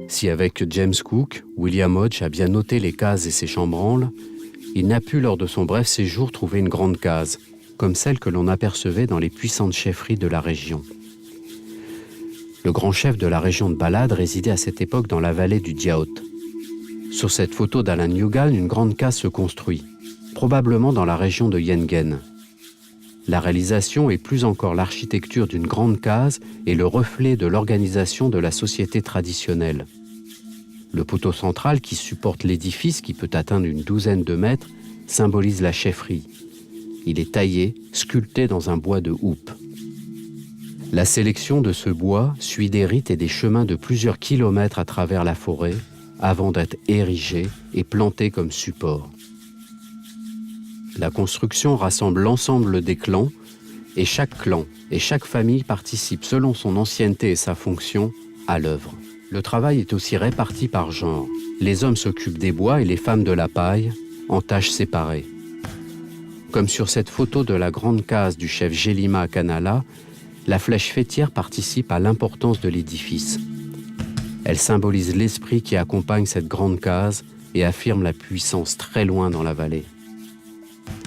Si avec James Cook, William Hodge a bien noté les cases et ses chambranles, il n'a pu lors de son bref séjour trouver une grande case, comme celle que l'on apercevait dans les puissantes chefferies de la région. Le grand chef de la région de Balad résidait à cette époque dans la vallée du Dyaot. Sur cette photo d'Alan Newgall, une grande case se construit, probablement dans la région de Yengen. La réalisation et plus encore l'architecture d'une grande case est le reflet de l'organisation de la société traditionnelle. Le poteau central qui supporte l'édifice, qui peut atteindre une douzaine de mètres, symbolise la chefferie. Il est taillé, sculpté dans un bois de houppe. La sélection de ce bois suit des rites et des chemins de plusieurs kilomètres à travers la forêt, avant d'être érigé et planté comme support. La construction rassemble l'ensemble des clans, et chaque clan et chaque famille participe selon son ancienneté et sa fonction à l'œuvre. Le travail est aussi réparti par genre. Les hommes s'occupent des bois et les femmes de la paille, en tâches séparées. Comme sur cette photo de la grande case du chef Jélima Kanala, la flèche fêtière participe à l'importance de l'édifice. Elle symbolise l'esprit qui accompagne cette grande case et affirme la puissance très loin dans la vallée.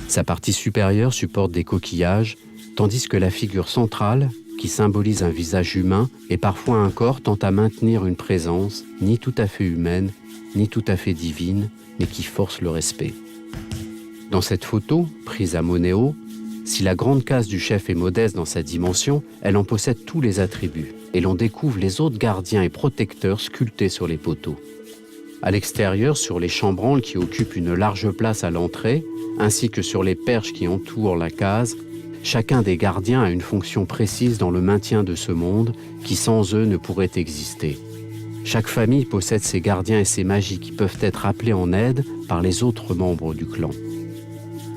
Sa partie supérieure supporte des coquillages, tandis que la figure centrale, qui symbolise un visage humain et parfois un corps, tend à maintenir une présence ni tout à fait humaine, ni tout à fait divine, mais qui force le respect. Dans cette photo, prise à Monéo, si la grande case du chef est modeste dans sa dimension, elle en possède tous les attributs, et l'on découvre les autres gardiens et protecteurs sculptés sur les poteaux. À l'extérieur, sur les chambranles qui occupent une large place à l'entrée, ainsi que sur les perches qui entourent la case, chacun des gardiens a une fonction précise dans le maintien de ce monde qui sans eux ne pourrait exister. Chaque famille possède ses gardiens et ses magies qui peuvent être appelés en aide par les autres membres du clan.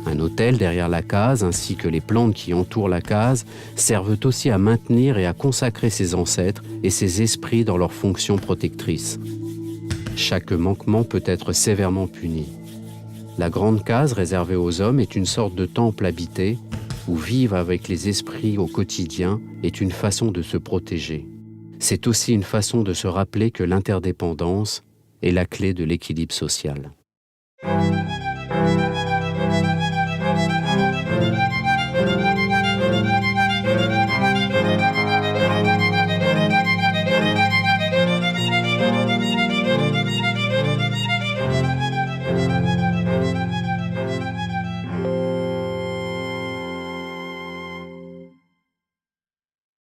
Un autel derrière la case ainsi que les plantes qui entourent la case servent aussi à maintenir et à consacrer ses ancêtres et ses esprits dans leurs fonctions protectrices. Chaque manquement peut être sévèrement puni. La grande case réservée aux hommes est une sorte de temple habité où vivre avec les esprits au quotidien est une façon de se protéger. C'est aussi une façon de se rappeler que l'interdépendance est la clé de l'équilibre social.